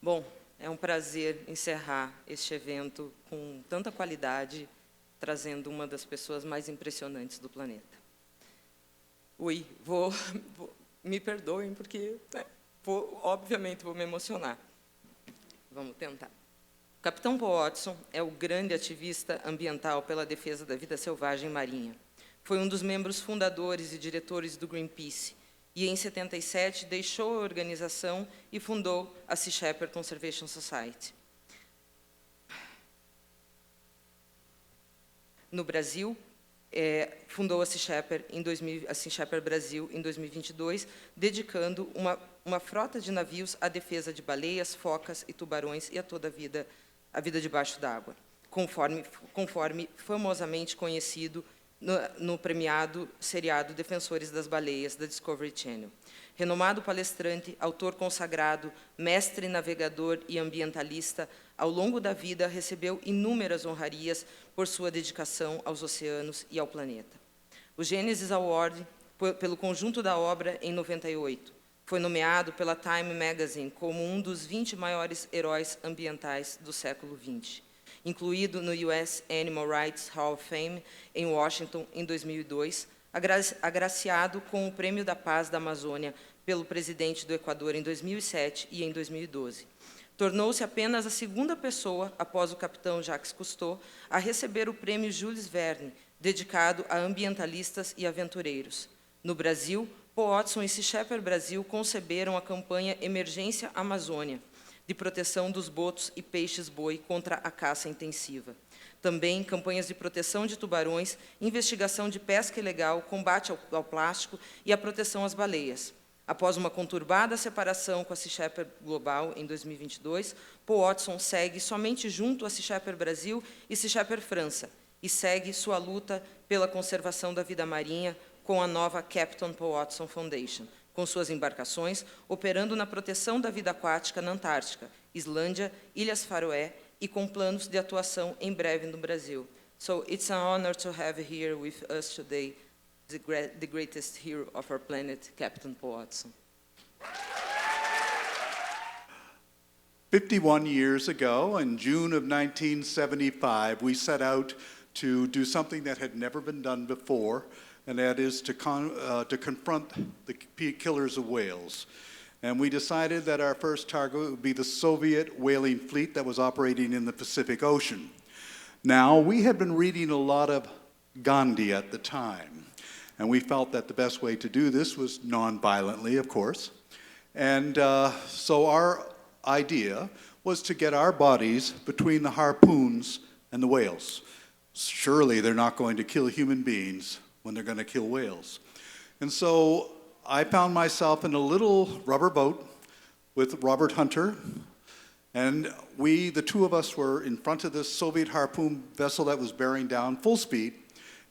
Bom, é um prazer encerrar este evento com tanta qualidade, trazendo uma das pessoas mais impressionantes do planeta. Ui, me perdoem, porque obviamente vou me emocionar. Vamos tentar. O capitão Paul Watson é o grande ativista ambiental pela defesa da vida selvagem marinha. Foi um dos membros fundadores e diretores do Greenpeace, e, em 77, deixou a organização e fundou a Sea Shepherd Conservation Society. No Brasil, fundou a Sea Shepherd Brasil em 2022, dedicando uma frota de navios à defesa de baleias, focas e tubarões e a toda a vida debaixo d'água, conforme famosamente conhecido no premiado seriado Defensores das Baleias, da Discovery Channel. Renomado palestrante, autor consagrado, mestre navegador e ambientalista, ao longo da vida recebeu inúmeras honrarias por sua dedicação aos oceanos e ao planeta. O Genesis Award, pelo conjunto da obra, em 98, foi nomeado pela Time Magazine como um dos 20 maiores heróis ambientais do século XX. Incluído no US Animal Rights Hall of Fame, em Washington, em 2002, agraciado com o Prêmio da Paz da Amazônia pelo presidente do Equador em 2007 e em 2012. Tornou-se apenas a segunda pessoa, após o capitão Jacques Cousteau, a receber o Prêmio Jules Verne, dedicado a ambientalistas e aventureiros. No Brasil, Paul Watson e Sea Shepherd Brasil conceberam a campanha Emergência Amazônia, de proteção dos botos e peixes-boi contra a caça intensiva. Também campanhas de proteção de tubarões, investigação de pesca ilegal, combate ao plástico e a proteção às baleias. Após uma conturbada separação com a Sea Shepherd Global em 2022, Paul Watson segue somente junto a Sea Shepherd Brasil e Sea Shepherd França, e segue sua luta pela conservação da vida marinha com a nova Captain Paul Watson Foundation, com suas embarcações operando na proteção da vida aquática na Antártica, Islândia, Ilhas Faroé e com planos de atuação em breve no Brasil. So it's an honor to have here with us today the greatest hero of our planet, Captain Paul Watson. 51 years ago, in June of 1975, we set out to do something that had never been done before, and that is to confront the killers of whales. And we decided that our first target would be the Soviet whaling fleet that was operating in the Pacific Ocean. Now, we had been reading a lot of Gandhi at the time, and we felt that the best way to do this was non-violently, of course. And so our idea was to get our bodies between the harpoons and the whales. Surely they're not going to kill human beings when they're going to kill whales. And so I found myself in a little rubber boat with Robert Hunter, and the two of us were in front of this Soviet harpoon vessel that was bearing down full speed,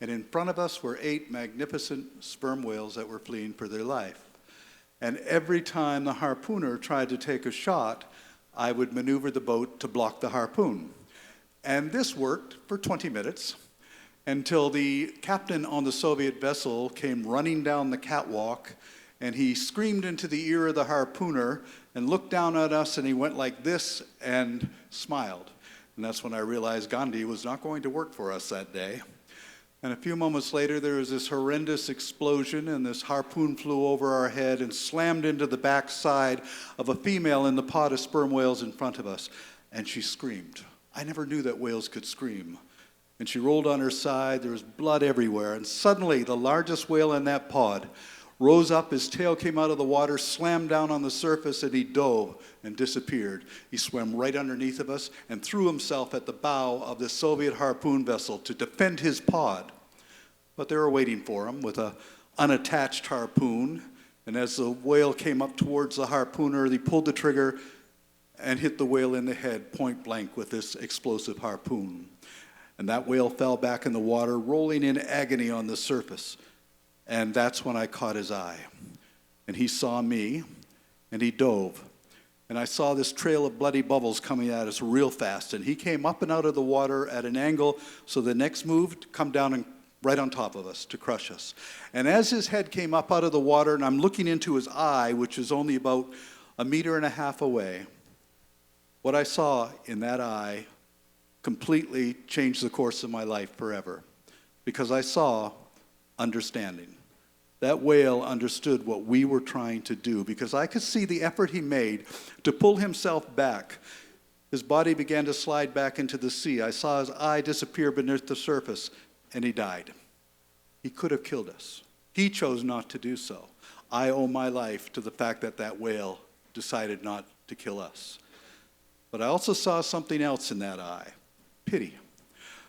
and in front of us were 8 magnificent sperm whales that were fleeing for their life. And every time the harpooner tried to take a shot, I would maneuver the boat to block the harpoon. And this worked for 20 minutes, until the captain on the Soviet vessel came running down the catwalk, and he screamed into the ear of the harpooner and looked down at us, and he went like this and smiled. And that's when I realized Gandhi was not going to work for us that day. And a few moments later, there was this horrendous explosion, and this harpoon flew over our head and slammed into the backside of a female in the pod of sperm whales in front of us. And she screamed. I never knew that whales could scream. And she rolled on her side, there was blood everywhere, and suddenly the largest whale in that pod rose up, his tail came out of the water, slammed down on the surface, and he dove and disappeared. He swam right underneath of us and threw himself at the bow of the Soviet harpoon vessel to defend his pod. But they were waiting for him with an unattached harpoon, and as the whale came up towards the harpooner, he pulled the trigger and hit the whale in the head point blank with this explosive harpoon. And that whale fell back in the water, rolling in agony on the surface. And that's when I caught his eye. And he saw me, and he dove. And I saw this trail of bloody bubbles coming at us real fast. And he came up and out of the water at an angle, so the next move to come down and right on top of us to crush us. And as his head came up out of the water, and I'm looking into his eye, which is only about 1.5 meters away, What I saw in that eye completely changed the course of my life forever, because I saw understanding. That whale understood what we were trying to do, because I could see the effort he made to pull himself back. His body began to slide back into the sea. I saw his eye disappear beneath the surface, and he died. He could have killed us. He chose not to do so. I owe my life to the fact that that whale decided not to kill us. But I also saw something else in that eye. Pity.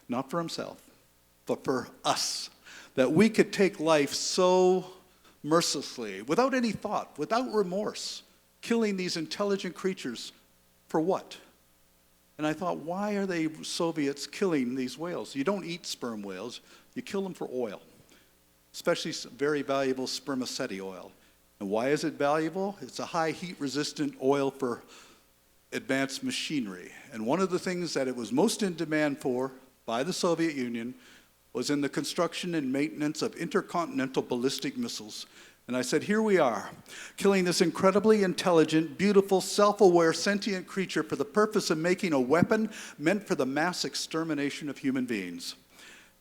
Not for himself, but for us. That we could take life so mercilessly, without any thought, without remorse, killing these intelligent creatures for what? And I thought, why are the Soviets killing these whales? You don't eat sperm whales, you kill them for oil, especially very valuable spermaceti oil. And why is it valuable? It's a high heat-resistant oil for advanced machinery. And one of the things that it was most in demand for by the Soviet Union was in the construction and maintenance of intercontinental ballistic missiles. And I said, here we are, killing this incredibly intelligent, beautiful, self-aware, sentient creature for the purpose of making a weapon meant for the mass extermination of human beings.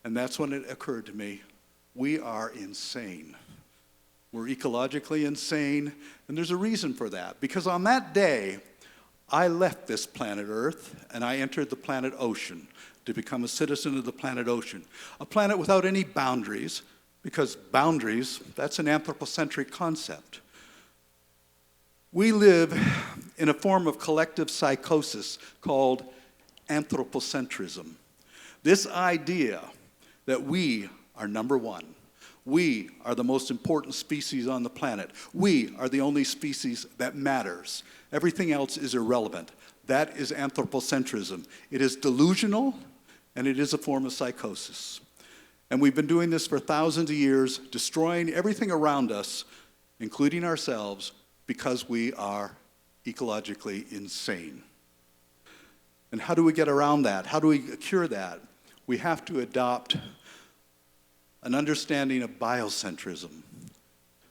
And that's when it occurred to me, we are insane. We're ecologically insane, and there's a reason for that. Because on that day, I left this planet Earth, and I entered the planet Ocean to become a citizen of the planet Ocean. A planet without any boundaries, because boundaries, that's an anthropocentric concept. We live in a form of collective psychosis called anthropocentrism. This idea that we are number one. We are the most important species on the planet. We are the only species that matters. Everything else is irrelevant. That is anthropocentrism. It is delusional, and it is a form of psychosis. And we've been doing this for thousands of years, destroying everything around us, including ourselves, because we are ecologically insane. And how do we get around that? How do we cure that? We have to adopt an understanding of biocentrism.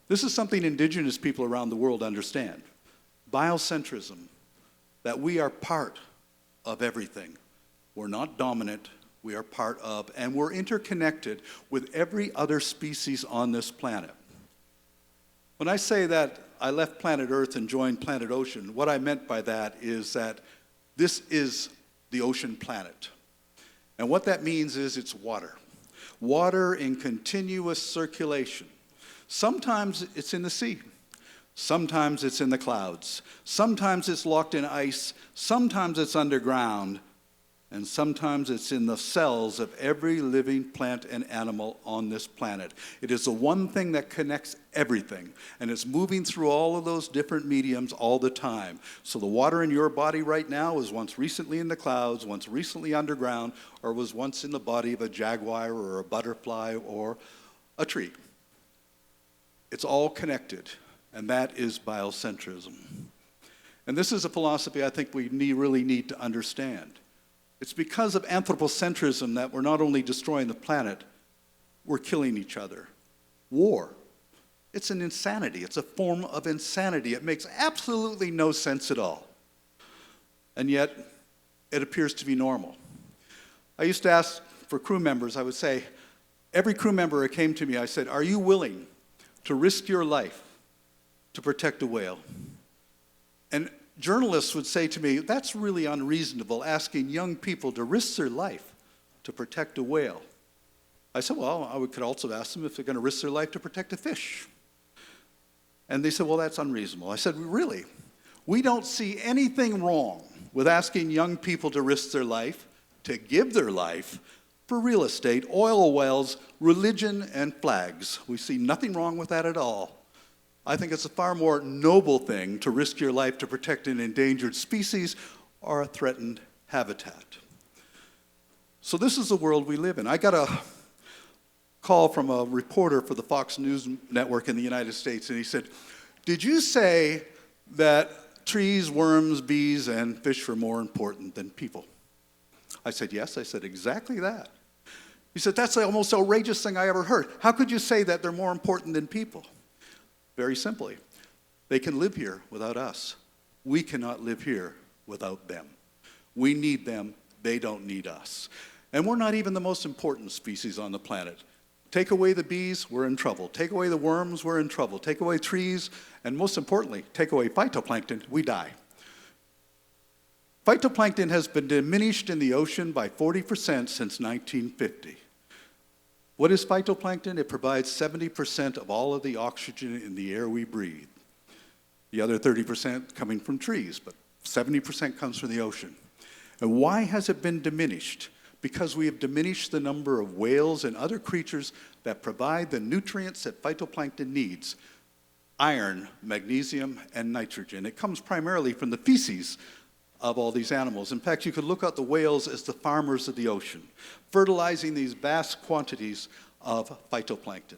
This is something indigenous people around the world understand. Biocentrism, that we are part of everything. We're not dominant, we are part of, and we're interconnected with every other species on this planet. When I say that I left planet Earth and joined planet Ocean, what I meant by that is that this is the ocean planet. And what that means is it's water. Water in continuous circulation. Sometimes it's in the sea. Sometimes it's in the clouds. Sometimes it's locked in ice. Sometimes it's underground. And sometimes it's in the cells of every living plant and animal on this planet. It is the one thing that connects everything, and it's moving through all of those different mediums all the time. So the water in your body right now was once recently in the clouds, once recently underground, or was once in the body of a jaguar or a butterfly or a tree. It's all connected, and that is biocentrism. And this is a philosophy I think we really need to understand. It's because of anthropocentrism that we're not only destroying the planet, we're killing each other. War. It's an insanity. It's a form of insanity. It makes absolutely no sense at all. And yet, it appears to be normal. I used to ask for crew members, I would say, every crew member who came to me, I said, are you willing to risk your life to protect a whale? And journalists would say to me, that's really unreasonable, asking young people to risk their life to protect a whale. I said, well, I could also ask them if they're going to risk their life to protect a fish. And they said, well, that's unreasonable. I said, really? We don't see anything wrong with asking young people to risk their life, to give their life, for real estate, oil wells, religion, and flags. We see nothing wrong with that at all. I think it's a far more noble thing to risk your life to protect an endangered species or a threatened habitat. So this is the world we live in. I got a call from a reporter for the Fox News Network in the United States, and he said, did you say that trees, worms, bees, and fish were more important than people? I said, yes. I said, exactly that. He said, that's the most outrageous thing I ever heard. How could you say that they're more important than people? Very simply, they can live here without us. We cannot live here without them. We need them, they don't need us. And we're not even the most important species on the planet. Take away the bees, we're in trouble. Take away the worms, we're in trouble. Take away trees, and most importantly, take away phytoplankton, we die. Phytoplankton has been diminished in the ocean by 40% since 1950. What is phytoplankton? It provides 70% of all of the oxygen in the air we breathe. The other 30% coming from trees, but 70% comes from the ocean. And why has it been diminished? Because we have diminished the number of whales and other creatures that provide the nutrients that phytoplankton needs: iron, magnesium, and nitrogen. It comes primarily from the feces of all these animals. In fact, you could look at the whales as the farmers of the ocean, fertilizing these vast quantities of phytoplankton.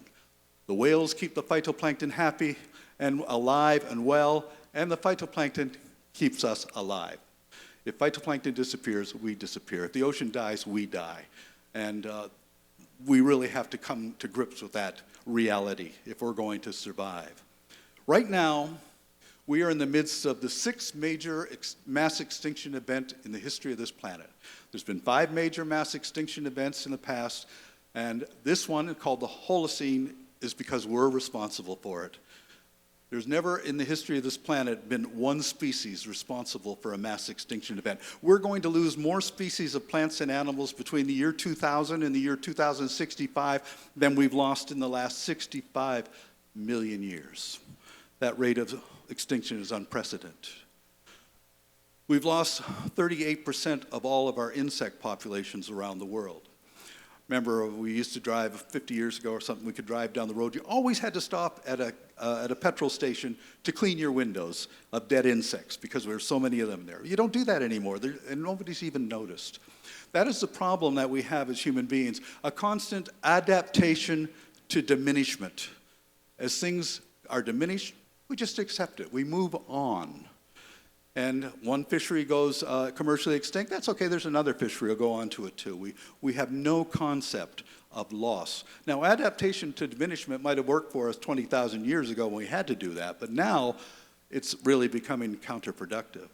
The whales keep the phytoplankton happy and alive and well, and the phytoplankton keeps us alive. If phytoplankton disappears, we disappear. If the ocean dies, we die. And we really have to come to grips with that reality if we're going to survive. Right now, we are in the midst of the sixth major mass extinction event in the history of this planet. There's been 5 major mass extinction events in the past, and this one, called the Holocene, is because we're responsible for it. There's never in the history of this planet been one species responsible for a mass extinction event. We're going to lose more species of plants and animals between the year 2000 and the year 2065 than we've lost in the last 65 million years. That rate of extinction is unprecedented. We've lost 38% of all of our insect populations around the world. Remember, we used to drive 50 years ago or something, we could drive down the road. You always had to stop at a petrol station to clean your windows of dead insects because there were so many of them there. You don't do that anymore, and nobody's even noticed. That is the problem that we have as human beings, a constant adaptation to diminishment. As things are diminished, we just accept it. We move on. And one fishery goes commercially extinct, that's okay, there's another fishery will go on to it too. We have no concept of loss. Now, adaptation to diminishment might have worked for us 20,000 years ago when we had to do that, but now it's really becoming counterproductive.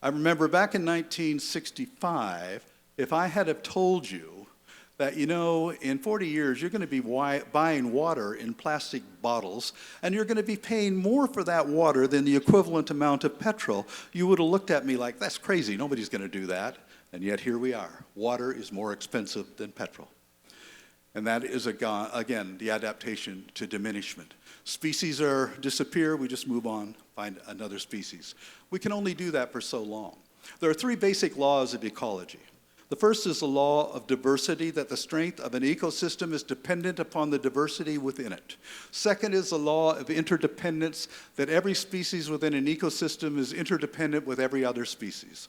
I remember back in 1965, if I had have told you that, you know, in 40 years, you're going to be buying water in plastic bottles, and you're going to be paying more for that water than the equivalent amount of petrol, you would have looked at me like, that's crazy, nobody's going to do that. And yet here we are. Water is more expensive than petrol. And that is, again, the adaptation to diminishment. Species disappear, we just move on, find another species. We can only do that for so long. There are 3 basic laws of ecology. The first is the law of diversity, that the strength of an ecosystem is dependent upon the diversity within it. Second is the law of interdependence, that every species within an ecosystem is interdependent with every other species.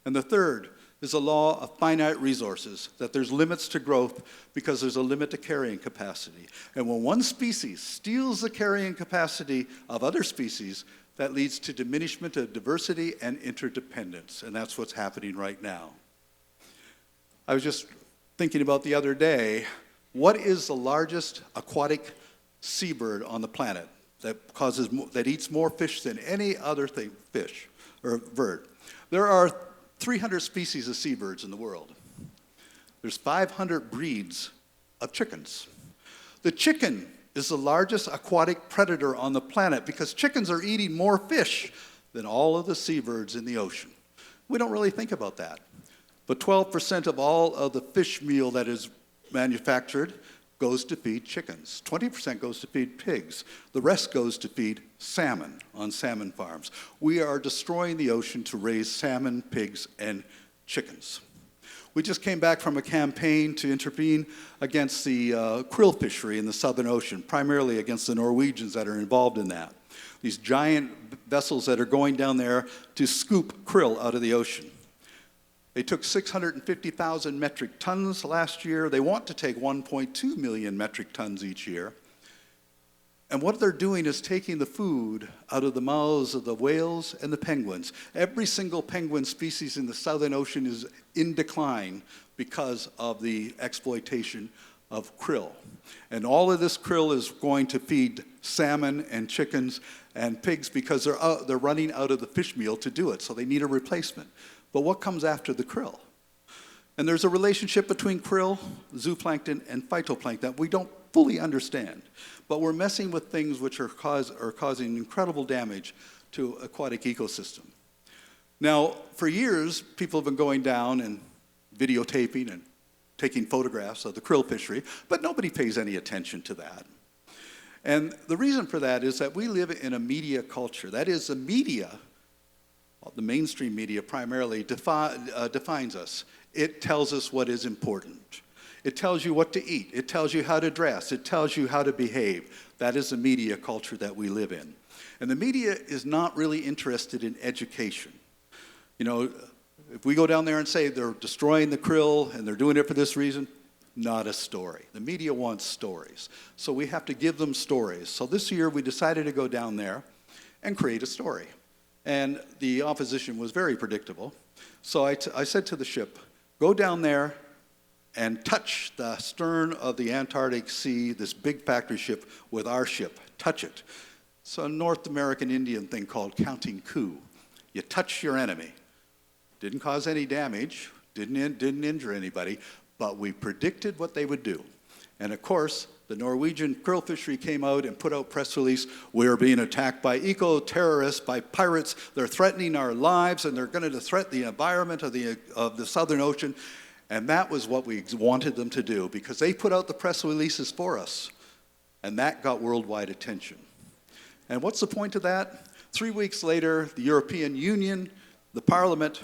And the third is the law of finite resources, that there's limits to growth because there's a limit to carrying capacity. And when one species steals the carrying capacity of other species, that leads to diminishment of diversity and interdependence. And that's what's happening right now. I was just thinking about the other day, what is the largest aquatic seabird on the planet that eats more fish than any other fish or bird? There are 300 species of seabirds in the world. There's 500 breeds of chickens. The chicken is the largest aquatic predator on the planet because chickens are eating more fish than all of the seabirds in the ocean. We don't really think about that. But 12% of all of the fish meal that is manufactured goes to feed chickens. 20% goes to feed pigs. The rest goes to feed salmon on salmon farms. We are destroying the ocean to raise salmon, pigs, and chickens. We just came back from a campaign to intervene against the krill fishery in the Southern Ocean, primarily against the Norwegians that are involved in that. These giant vessels that are going down there to scoop krill out of the ocean. They took 650,000 metric tons last year. They want to take 1.2 million metric tons each year. And what they're doing is taking the food out of the mouths of the whales and the penguins. Every single penguin species in the Southern Ocean is in decline because of the exploitation of krill. And all of this krill is going to feed salmon and chickens and pigs because they're running out of the fish meal to do it, so they need a replacement. But what comes after the krill? And there's a relationship between krill, zooplankton, and phytoplankton that we don't fully understand. But we're messing with things which are causing incredible damage to aquatic ecosystem. Now, for years, people have been going down and videotaping and taking photographs of the krill fishery, but nobody pays any attention to that. And the reason for that is that we live in a media culture. That is, the media, the mainstream media primarily, defines us. It tells us what is important. It tells you what to eat. It tells you how to dress. It tells you how to behave. That is the media culture that we live in. And the media is not really interested in education. You know, if we go down there and say they're destroying the krill and they're doing it for this reason, not a story. The media wants stories. So we have to give them stories. So this year we decided to go down there and create a story. And the opposition was very predictable. So I said to the ship, go down there and touch the stern of the Antarctic Sea, this big factory ship, with our ship. Touch it. It's a North American Indian thing called counting coup. You touch your enemy. Didn't cause any damage, didn't injure anybody, but we predicted what they would do. And of course, the Norwegian krill fishery came out and put out press release, we're being attacked by eco-terrorists, by pirates, they're threatening our lives, and they're going to threaten the environment of the Southern Ocean. And that was what we wanted them to do, because they put out the press releases for us. And that got worldwide attention. And what's the point of that? 3 weeks later, the European Union, the Parliament,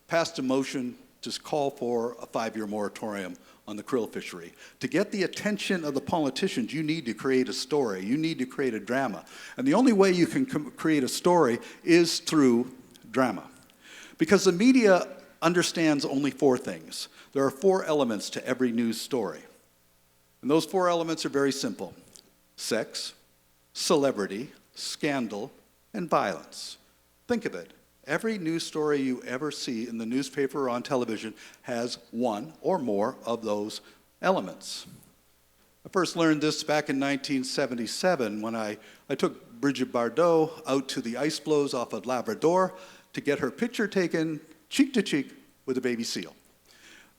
passed a motion to call for a 5-year moratorium on the krill fishery. To get the attention of the politicians, you need to create a story. You need to create a drama. And the only way you can create a story is through drama. Because the media understands only 4 things. There are 4 elements to every news story. And those 4 elements are very simple: sex, celebrity, scandal, and violence. Think of it. Every news story you ever see in the newspaper or on television has one or more of those elements. I first learned this back in 1977 when I took Brigitte Bardot out to the ice floes off of Labrador to get her picture taken cheek to cheek with a baby seal.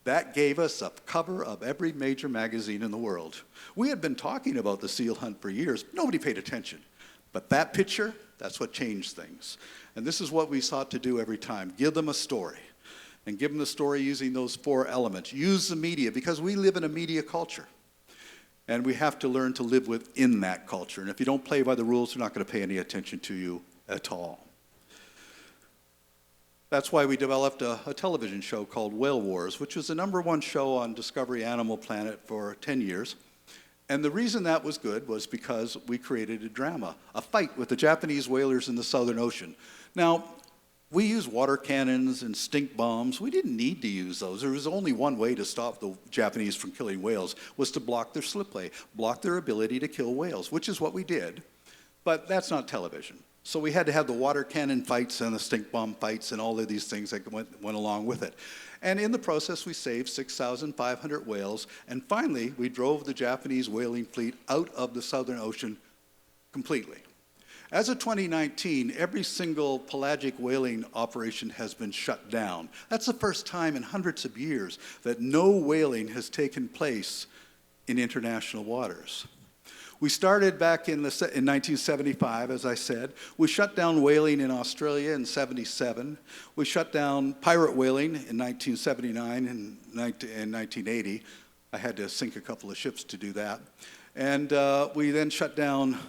That gave us a cover of every major magazine in the world. We had been talking about the seal hunt for years. Nobody paid attention. But that picture, that's what changed things. And this is what we sought to do every time. Give them a story. And give them the story using those 4 elements. Use the media, because we live in a media culture. And we have to learn to live within that culture. And if you don't play by the rules, they're not going to pay any attention to you at all. That's why we developed a television show called Whale Wars, which was the #1 show on Discovery Animal Planet for 10 years. And the reason that was good was because we created a drama, a fight with the Japanese whalers in the Southern Ocean. Now, we use water cannons and stink bombs. We didn't need to use those. There was only one way to stop the Japanese from killing whales, was to block their slipway, block their ability to kill whales, which is what we did. But that's not television. So we had to have the water cannon fights and the stink bomb fights and all of these things that went along with it. And in the process, we saved 6,500 whales. And finally, we drove the Japanese whaling fleet out of the Southern Ocean completely. As of 2019, every single pelagic whaling operation has been shut down. That's the first time in hundreds of years that no whaling has taken place in international waters. We started back in 1975, as I said. We shut down whaling in Australia in 1977. We shut down pirate whaling in 1979 and 1980. I had to sink a couple of ships to do that. And we then shut down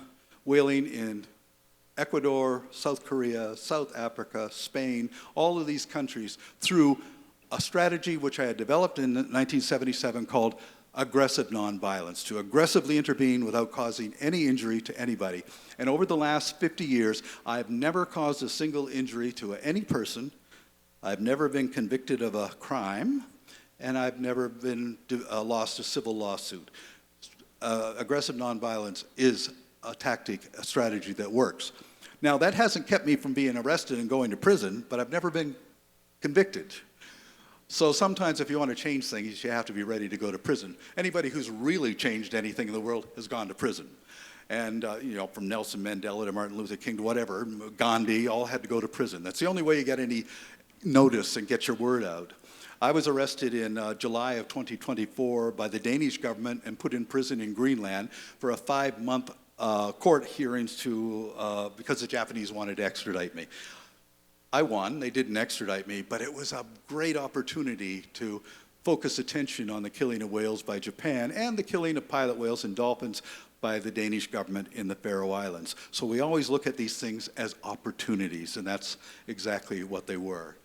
whaling in Ecuador, South Korea, South Africa, Spain, all of these countries through a strategy which I had developed in 1977 called aggressive nonviolence, to aggressively intervene without causing any injury to anybody. And over the last 50 years, I've never caused a single injury to any person. I've never been convicted of a crime, and I've never been lost a civil lawsuit. Aggressive nonviolence is a tactic, a strategy that works. Now, that hasn't kept me from being arrested and going to prison, but I've never been convicted. So sometimes if you want to change things, you have to be ready to go to prison. Anybody who's really changed anything in the world has gone to prison. And, from Nelson Mandela to Martin Luther King to whatever, Gandhi, all had to go to prison. That's the only way you get any notice and get your word out. I was arrested in July of 2024 by the Danish government and put in prison in Greenland for a 5-month court hearings because the Japanese wanted to extradite me. I won. They didn't extradite me, but it was a great opportunity to focus attention on the killing of whales by Japan and the killing of pilot whales and dolphins by the Danish government in the Faroe Islands. So we always look at these things as opportunities, and that's exactly what they were.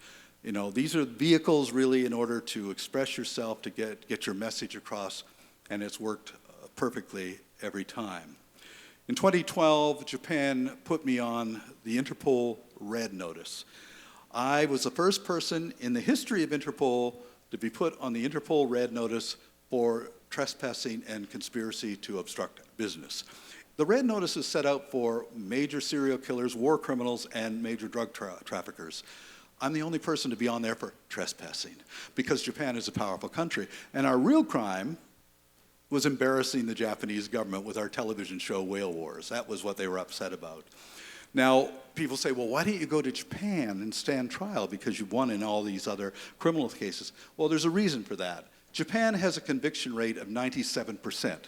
These are vehicles really in order to express yourself, to get your message across, and it's worked perfectly every time. In 2012, Japan put me on the Interpol Red Notice. I was the first person in the history of Interpol to be put on the Interpol Red Notice for trespassing and conspiracy to obstruct business. The Red Notice is set out for major serial killers, war criminals, and major drug traffickers. I'm the only person to be on there for trespassing because Japan is a powerful country. And our real crime was embarrassing the Japanese government with our television show, Whale Wars. That was what they were upset about. Now, people say, well, why didn't you go to Japan and stand trial because you won in all these other criminal cases? Well, there's a reason for that. Japan has a conviction rate of 97%.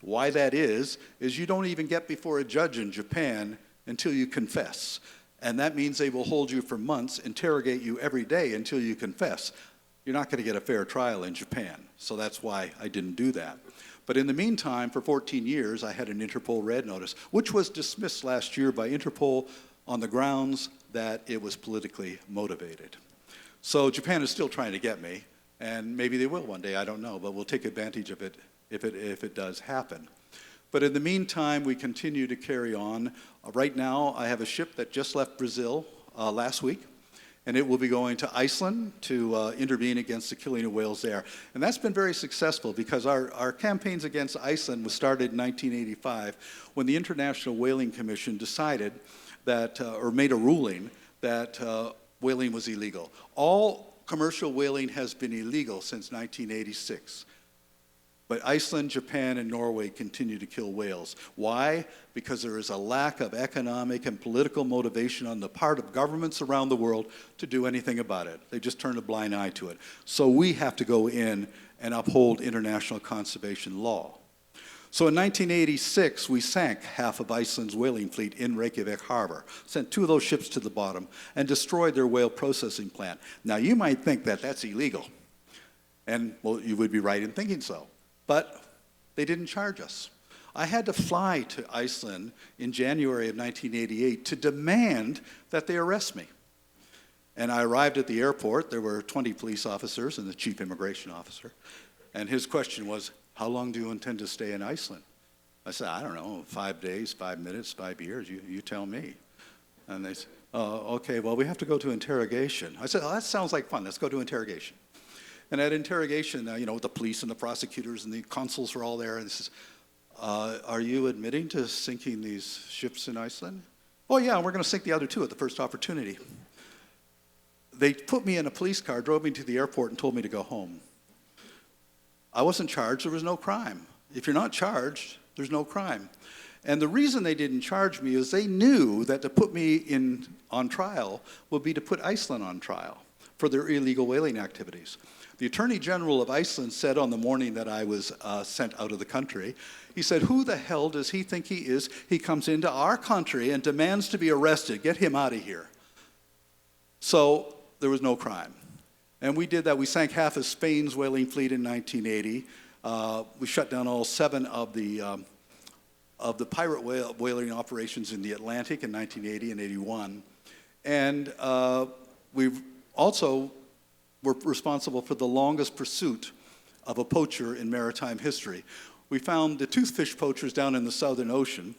Why that is you don't even get before a judge in Japan until you confess. And that means they will hold you for months, interrogate you every day until you confess. You're not going to get a fair trial in Japan. So that's why I didn't do that. But in the meantime, for 14 years, I had an Interpol Red Notice, which was dismissed last year by Interpol on the grounds that it was politically motivated. So Japan is still trying to get me, and maybe they will one day, I don't know, but we'll take advantage of it if it does happen. But in the meantime, we continue to carry on. Right now, I have a ship that just left Brazil last week, and it will be going to Iceland to intervene against the killing of whales there. And that's been very successful because our campaigns against Iceland was started in 1985 when the International Whaling Commission decided that, or made a ruling that whaling was illegal. All commercial whaling has been illegal since 1986. But Iceland, Japan, and Norway continue to kill whales. Why? Because there is a lack of economic and political motivation on the part of governments around the world to do anything about it. They just turn a blind eye to it. So we have to go in and uphold international conservation law. So in 1986, we sank half of Iceland's whaling fleet in Reykjavik Harbor, sent 2 of those ships to the bottom, and destroyed their whale processing plant. Now, you might think that that's illegal. And, well, you would be right in thinking so. But they didn't charge us. I had to fly to Iceland in January of 1988 to demand that they arrest me. And I arrived at the airport. There were 20 police officers and the chief immigration officer. And his question was, how long do you intend to stay in Iceland? I said, I don't know, 5 days, 5 minutes, 5 years, you tell me. And they said, oh, okay, well, we have to go to interrogation. I said, oh, that sounds like fun. Let's go to interrogation. And at interrogation, the police and the prosecutors and the consuls were all there, and they says, are you admitting to sinking these ships in Iceland? Oh, yeah, and we're going to sink the other 2 at the first opportunity. They put me in a police car, drove me to the airport, and told me to go home. I wasn't charged. There was no crime. If you're not charged, there's no crime. And the reason they didn't charge me is they knew that to put me on trial would be to put Iceland on trial for their illegal whaling activities. The Attorney General of Iceland said on the morning that I was sent out of the country, he said, who the hell does he think he is? He comes into our country and demands to be arrested. Get him out of here. So there was no crime. And we did that. We sank half of Spain's whaling fleet in 1980. We shut down all 7 of the pirate whaling operations in the Atlantic in 1980 and 81. And we've also were responsible for the longest pursuit of a poacher in maritime history. We found the toothfish poachers down in the Southern Ocean,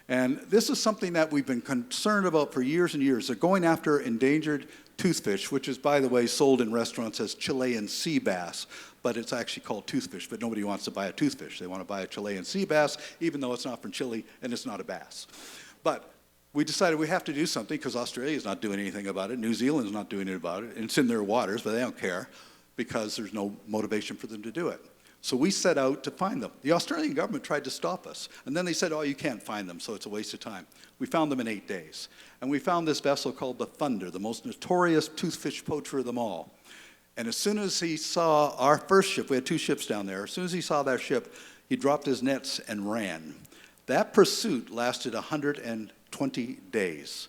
and this is something that we've been concerned about for years and years. They're going after endangered toothfish, which is, by the way, sold in restaurants as Chilean sea bass, but it's actually called toothfish, but nobody wants to buy a toothfish. They want to buy a Chilean sea bass, even though it's not from Chile and it's not a bass. But we decided we have to do something because Australia's not doing anything about it. New Zealand's not doing it about it. And it's in their waters, but they don't care. because there's no motivation for them to do it. So we set out to find them. The Australian government tried to stop us, and then they said, oh, you can't find them, so it's a waste of time. We found them in 8 days. And we found this vessel called the Thunder, the most notorious toothfish poacher of them all. And as soon as he saw our first ship, we had 2 ships down there, as soon as he saw that ship, he dropped his nets and ran. That pursuit lasted 120 days.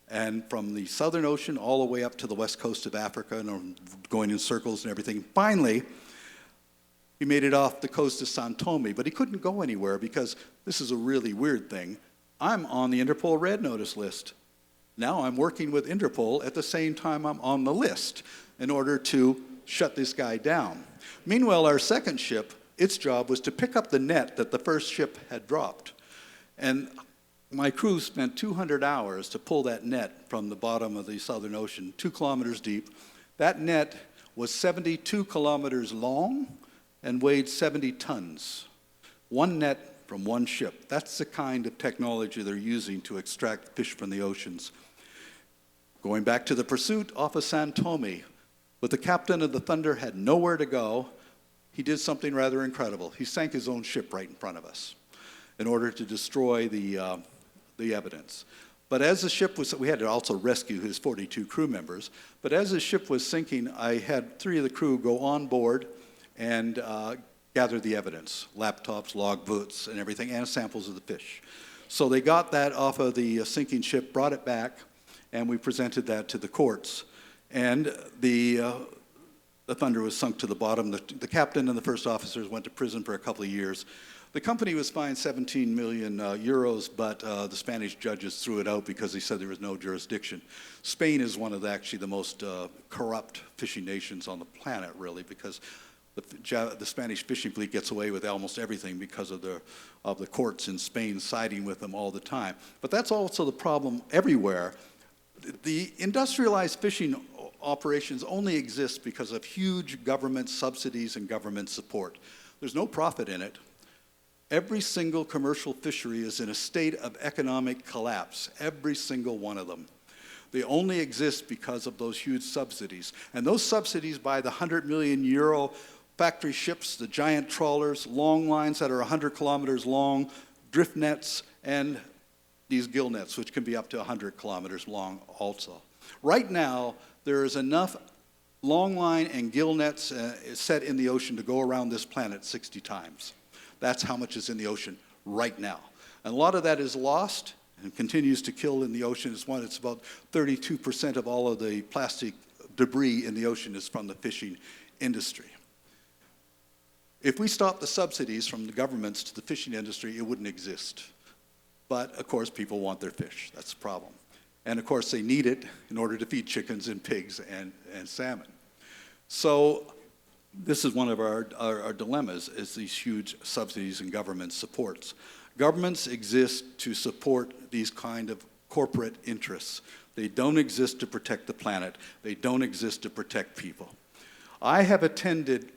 And from the Southern Ocean all the way up to the west coast of Africa, and going in circles and everything. Finally, he made it off the coast of São Tomé, but he couldn't go anywhere because this is a really weird thing. I'm on the Interpol Red Notice list. Now I'm working with Interpol at the same time I'm on the list in order to shut this guy down. Meanwhile, our second ship, its job was to pick up the net that the first ship had dropped. And my crew spent 200 hours to pull that net from the bottom of the Southern Ocean, 2 kilometers deep. That net was 72 kilometers long and weighed 70 tons. 1 net from 1 ship. That's the kind of technology they're using to extract fish from the oceans. Going back to the pursuit off of São Tomé, but the captain of the Thunder had nowhere to go, he did something rather incredible. He sank his own ship right in front of us in order to destroy the evidence. But as the ship was, we had to also rescue his 42 crew members, but as the ship was sinking, I had 3 of the crew go on board and gather the evidence, laptops, logbooks, and everything, and samples of the fish. So they got that off of the sinking ship, brought it back, and we presented that to the courts. And the Thunder was sunk to the bottom. The captain and the first officers went to prison for a couple of years. The company was fined 17 million euros, but the Spanish judges threw it out because they said there was no jurisdiction. Spain is one of actually the most corrupt fishing nations on the planet, really, because the Spanish fishing fleet gets away with almost everything because of the courts in Spain siding with them all the time. But that's also the problem everywhere. The industrialized fishing operations only exist because of huge government subsidies and government support. There's no profit in it. Every single commercial fishery is in a state of economic collapse, every single one of them. They only exist because of those huge subsidies. And those subsidies buy the 100 million euro factory ships, the giant trawlers, long lines that are 100 kilometers long, drift nets, and these gill nets, which can be up to 100 kilometers long also. Right now, there is enough long line and gill nets set in the ocean to go around this planet 60 times. That's how much is in the ocean right now. And a lot of that is lost and continues to kill in the ocean. It's about 32% of all of the plastic debris in the ocean is from the fishing industry. If we stop the subsidies from the governments to the fishing industry, it wouldn't exist. But, of course, people want their fish. That's the problem. And, of course, they need it in order to feed chickens and pigs and salmon. So this is one of our dilemmas, is these huge subsidies and government supports. Governments exist to support these kind of corporate interests. They don't exist to protect the planet. They don't exist to protect people. I have attended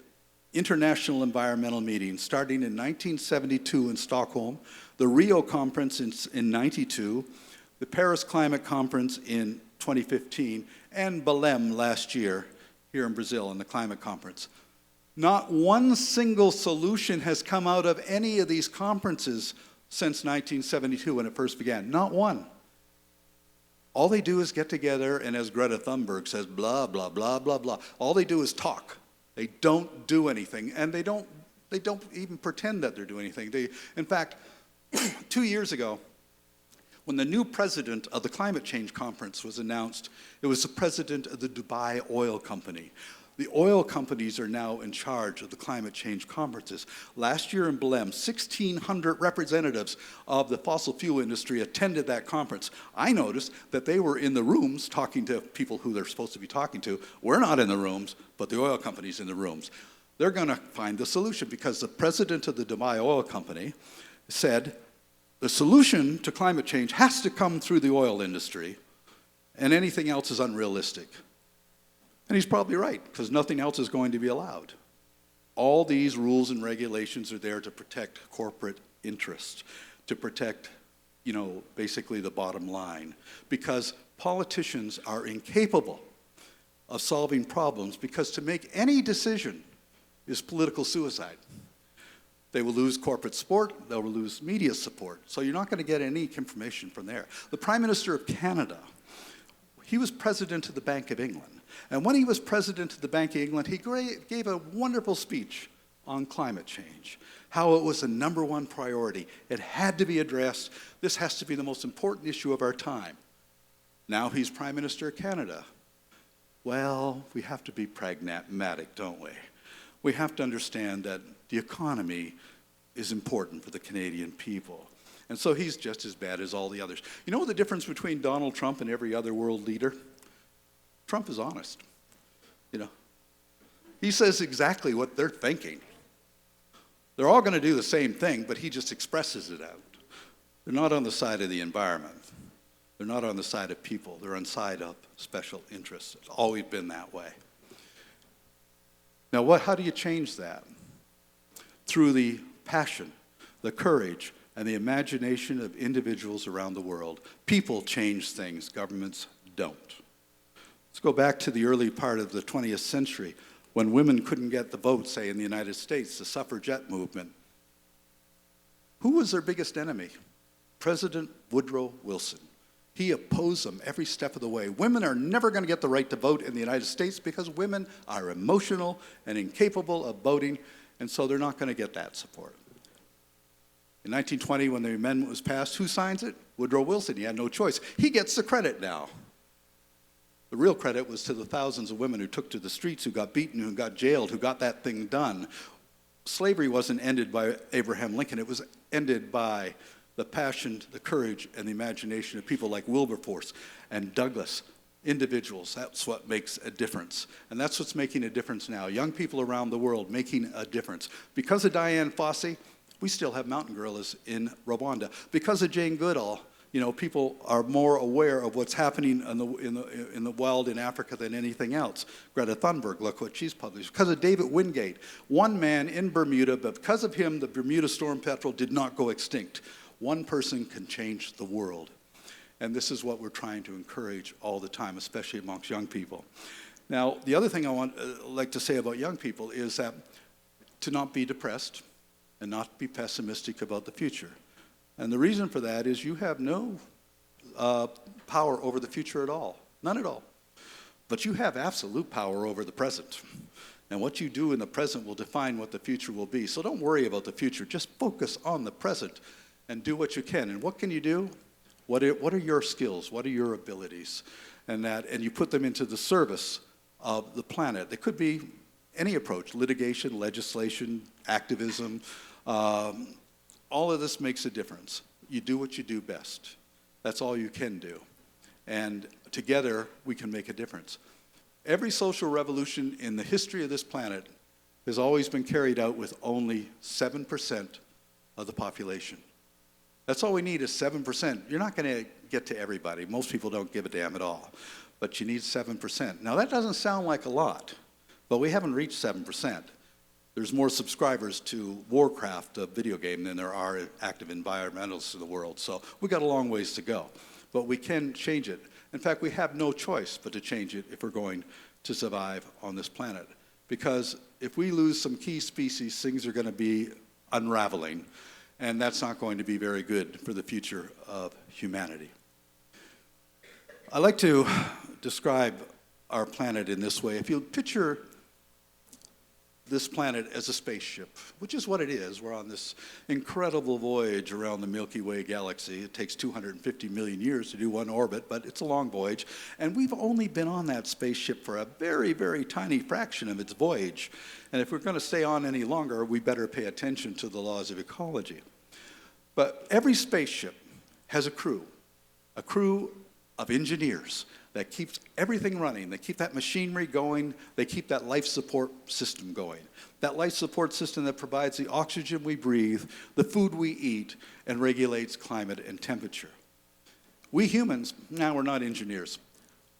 international environmental meetings starting in 1972 in Stockholm, the Rio Conference in 92, the Paris Climate Conference in 2015, and Belém last year here in Brazil in the Climate Conference. Not one single solution has come out of any of these conferences since 1972 when it first began. Not one. All they do is get together and, as Greta Thunberg says, blah, blah, blah, blah, blah. All they do is talk. They don't do anything, and they don't even pretend that they're doing anything. In fact, 2 years ago, when the new president of the Climate Change Conference was announced, it was the president of the Dubai Oil Company. The oil companies are now in charge of the climate change conferences. Last year in Belém, 1,600 representatives of the fossil fuel industry attended that conference. I noticed that they were in the rooms talking to people who they're supposed to be talking to. We're not in the rooms, but the oil company's in the rooms. They're going to find the solution because the president of the Dubai Oil Company said the solution to climate change has to come through the oil industry, and anything else is unrealistic. And he's probably right, because nothing else is going to be allowed. All these rules and regulations are there to protect corporate interests, to protect, basically the bottom line, because politicians are incapable of solving problems, because to make any decision is political suicide. They will lose corporate support, they'll lose media support, so you're not going to get any information from there. The Prime Minister of Canada, he was president of the Bank of England, and when he was president of the Bank of England, he gave a wonderful speech on climate change, how it was the #1 priority. It had to be addressed. This has to be the most important issue of our time. Now he's Prime Minister of Canada. Well, we have to be pragmatic, don't we? We have to understand that the economy is important for the Canadian people. And so he's just as bad as all the others. You know the difference between Donald Trump and every other world leader? Trump is honest. You know, he says exactly what they're thinking. They're all going to do the same thing, but he just expresses it out. They're not on the side of the environment. They're not on the side of people. They're on the side of special interests. It's always been that way. Now, how do you change that? Through the passion, the courage, and the imagination of individuals around the world. People change things, governments don't. Let's go back to the early part of the 20th century when women couldn't get the vote, say, in the United States, the suffragette movement. Who was their biggest enemy? President Woodrow Wilson. He opposed them every step of the way. Women are never going to get the right to vote in the United States because women are emotional and incapable of voting, and so they're not going to get that support. In 1920, when the amendment was passed, who signs it? Woodrow Wilson. He had no choice. He gets the credit now. The real credit was to the thousands of women who took to the streets, who got beaten, who got jailed, who got that thing done. Slavery wasn't ended by Abraham Lincoln. It was ended by the passion, the courage, and the imagination of people like Wilberforce and Douglass, individuals. That's what makes a difference. And that's what's making a difference now. Young people around the world making a difference. Because of Diane Fossey, we still have mountain gorillas in Rwanda. Because of Jane Goodall, you know, people are more aware of what's happening in the wild in Africa than anything else. Greta Thunberg, look what she's published. Because of David Wingate, one man in Bermuda, but because of him, the Bermuda storm petrel did not go extinct. One person can change the world. And this is what we're trying to encourage all the time, especially amongst young people. Now, the other thing I like to say about young people is that to not be depressed and not be pessimistic about the future. And the reason for that is you have no power over the future at all, none at all. But you have absolute power over the present. And what you do in the present will define what the future will be. So don't worry about the future, just focus on the present and do what you can. And what can you do? What are your skills? What are your abilities? And you put them into the service of the planet. It could be any approach, litigation, legislation, activism. All of this makes a difference. You do what you do best. That's all you can do. And together, we can make a difference. Every social revolution in the history of this planet has always been carried out with only 7% of the population. That's all we need is 7%. You're not going to get to everybody. Most people don't give a damn at all. But you need 7%. Now, that doesn't sound like a lot, but we haven't reached 7%. There's more subscribers to Warcraft, a video game, than there are active environmentalists in the world. So we've got a long ways to go. But we can change it. In fact, we have no choice but to change it if we're going to survive on this planet. Because if we lose some key species, things are going to be unraveling. And that's not going to be very good for the future of humanity. I like to describe our planet in this way. If you picture this planet as a spaceship, which is what it is. We're on this incredible voyage around the Milky Way galaxy. It takes 250 million years to do one orbit, but it's a long voyage. And we've only been on that spaceship for a very, very tiny fraction of its voyage. And if we're going to stay on any longer, we better pay attention to the laws of ecology. But every spaceship has a crew of engineers that keeps everything running. They keep that machinery going. They keep that life support system going. That life support system that provides the oxygen we breathe, the food we eat, and regulates climate and temperature. We humans, now we're not engineers.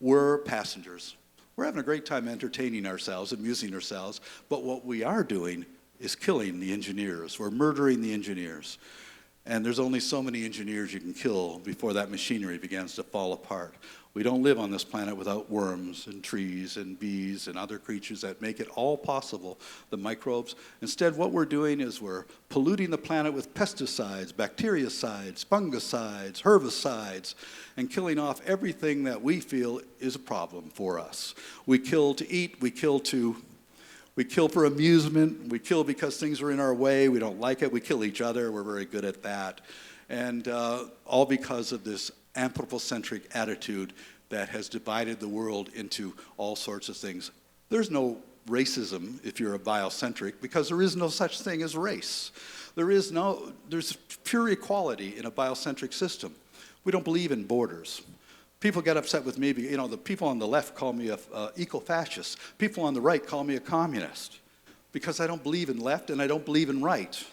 We're passengers. We're having a great time entertaining ourselves, amusing ourselves, but what we are doing is killing the engineers. We're murdering the engineers. And there's only so many engineers you can kill before that machinery begins to fall apart. We don't live on this planet without worms and trees and bees and other creatures that make it all possible, the microbes. Instead, what we're doing is we're polluting the planet with pesticides, bactericides, fungicides, herbicides, and killing off everything that we feel is a problem for us. We kill to eat, we kill for amusement, we kill because things are in our way, we don't like it, we kill each other, we're very good at that. And all because of this anthropocentric attitude that has divided the world into all sorts of things. There's no racism if you're a biocentric, because there is no such thing as race. There's pure equality in a biocentric system. We don't believe in borders. People get upset with me, the people on the left call me a eco-fascist. People on the right call me a communist, because I don't believe in left and I don't believe in right.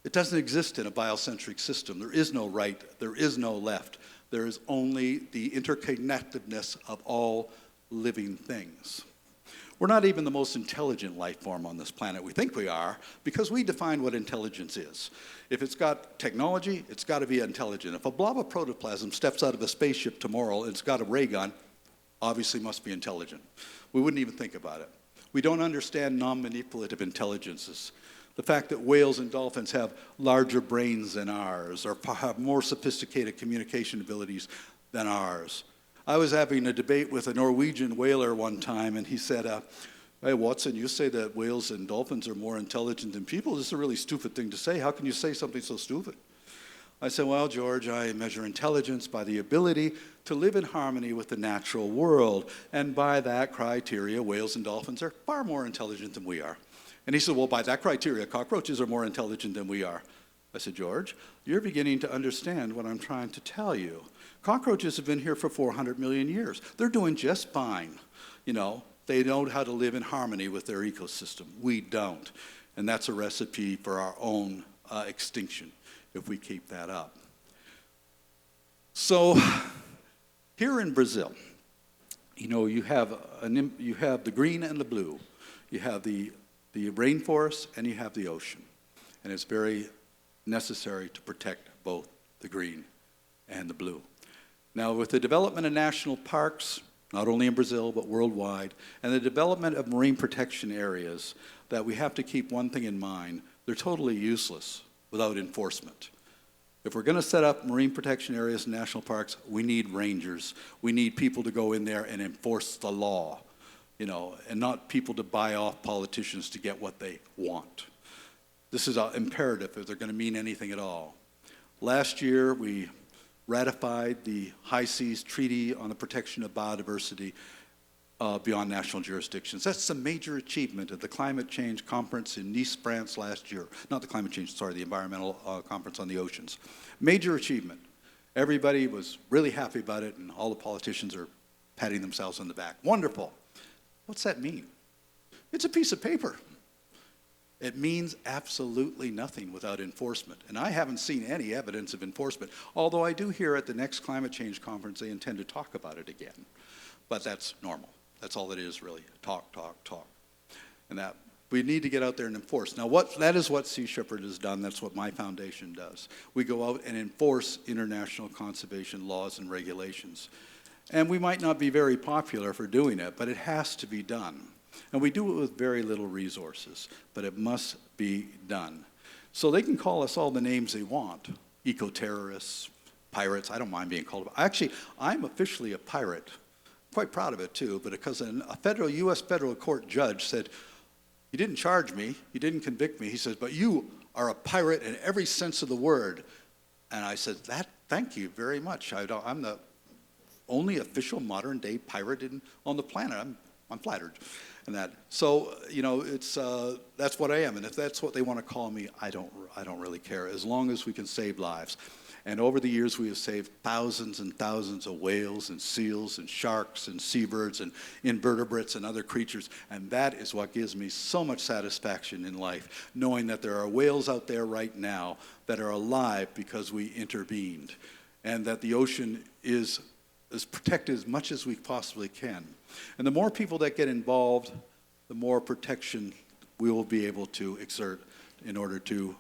It doesn't exist in a biocentric system. There is no right, there is no left. There is only the interconnectedness of all living things. We're not even the most intelligent life form on this planet. We think we are, because we define what intelligence is. If it's got technology, it's got to be intelligent. If a blob of protoplasm steps out of a spaceship tomorrow and it's got a ray gun, obviously must be intelligent. We wouldn't even think about it. We don't understand non-manipulative intelligences. The fact that whales and dolphins have larger brains than ours, or have more sophisticated communication abilities than ours. I was having a debate with a Norwegian whaler one time, and he said, hey, Watson, you say that whales and dolphins are more intelligent than people. This is a really stupid thing to say. How can you say something so stupid? I said, well, George, I measure intelligence by the ability to live in harmony with the natural world. And by that criteria, whales and dolphins are far more intelligent than we are. And he said, well, by that criteria, cockroaches are more intelligent than we are. I said, George, you're beginning to understand what I'm trying to tell you. Cockroaches have been here for 400 million years. They're doing just fine. They know how to live in harmony with their ecosystem. We don't. And that's a recipe for our own extinction if we keep that up. So here in Brazil, you have the green and the blue. You have the rainforest and you have the ocean. And it's very necessary to protect both the green and the blue. Now, with the development of national parks, not only in Brazil but worldwide, and the development of marine protection areas, that we have to keep one thing in mind: they're totally useless without enforcement. If we're going to set up marine protection areas and national parks, we need rangers. We need people to go in there and enforce the law. And not people to buy off politicians to get what they want. This is imperative if they're going to mean anything at all. Last year, we ratified the High Seas Treaty on the Protection of Biodiversity beyond national jurisdictions. That's a major achievement at the Climate Change Conference in Nice, France last year. Not the climate change, sorry, the environmental conference on the oceans. Major achievement. Everybody was really happy about it, and all the politicians are patting themselves on the back. Wonderful. What's that mean? It's a piece of paper. It means absolutely nothing without enforcement. And I haven't seen any evidence of enforcement, although I do hear at the next climate change conference they intend to talk about it again. But that's normal. That's all it is, really. Talk, talk, talk. And that we need to get out there and enforce. Now, that is what Sea Shepherd has done. That's what my foundation does. We go out and enforce international conservation laws and regulations. And we might not be very popular for doing it, but it has to be done. And we do it with very little resources, but it must be done. So they can call us all the names they want: eco-terrorists, pirates. I don't mind being called. Actually, I'm officially a pirate. Quite proud of it, too, but because a U.S. federal court judge said, "You didn't charge me, you didn't convict me." He says, "But you are a pirate in every sense of the word." And I said, thank you very much. I'm the only official modern-day pirate on the planet. I'm flattered. And that. So, that's what I am. And if that's what they want to call me, I don't really care, as long as we can save lives. And over the years, we have saved thousands and thousands of whales and seals and sharks and seabirds and invertebrates and other creatures. And that is what gives me so much satisfaction in life, knowing that there are whales out there right now that are alive because we intervened, and that the ocean is protected as much as we possibly can. And the more people that get involved, the more protection we will be able to exert in order to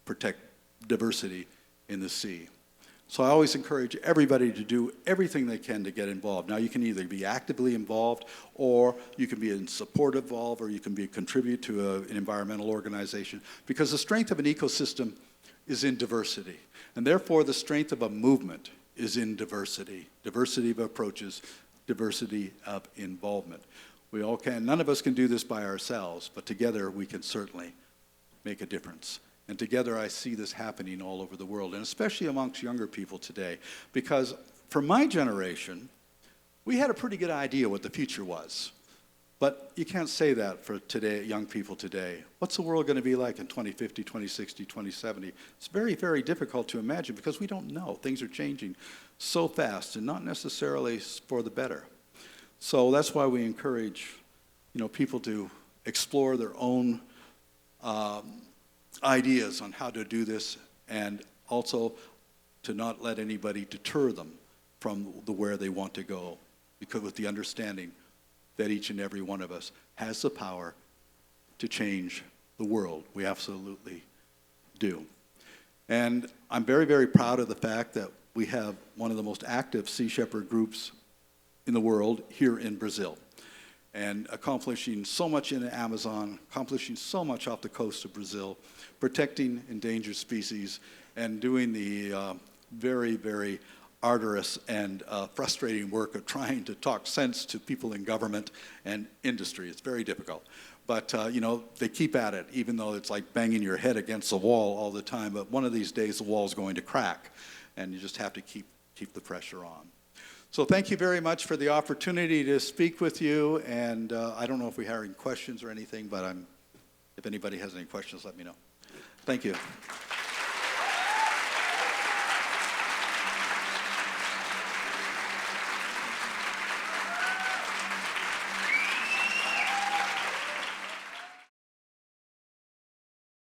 protect diversity in the sea. So I always encourage everybody to do everything they can to get involved. Now, you can either be actively involved, or you can be in support involved, or you can contribute to an environmental organization, because the strength of an ecosystem is in diversity. And therefore, the strength of a movement is in diversity. Diversity of approaches, diversity of involvement. We all can, none of us can do this by ourselves, but together we can certainly make a difference. And together I see this happening all over the world, and especially amongst younger people today. Because for my generation, we had a pretty good idea what the future was. But you can't say that for today, young people today. What's the world going to be like in 2050, 2060, 2070? It's very, very difficult to imagine because we don't know. Things are changing so fast, and not necessarily for the better. So that's why we encourage, people to explore their own ideas on how to do this, and also to not let anybody deter them from where they want to go, because with the understanding that each and every one of us has the power to change the world. We absolutely do. And I'm very, very proud of the fact that we have one of the most active Sea Shepherd groups in the world here in Brazil, and accomplishing so much in the Amazon, accomplishing so much off the coast of Brazil, protecting endangered species, and doing the very, very arduous and frustrating work of trying to talk sense to people in government and industry. It's very difficult. But, they keep at it, even though it's like banging your head against the wall all the time. But one of these days, the wall's going to crack, and you just have to keep the pressure on. So thank you very much for the opportunity to speak with you. And I don't know if we have any questions or anything, but if anybody has any questions, let me know. Thank you.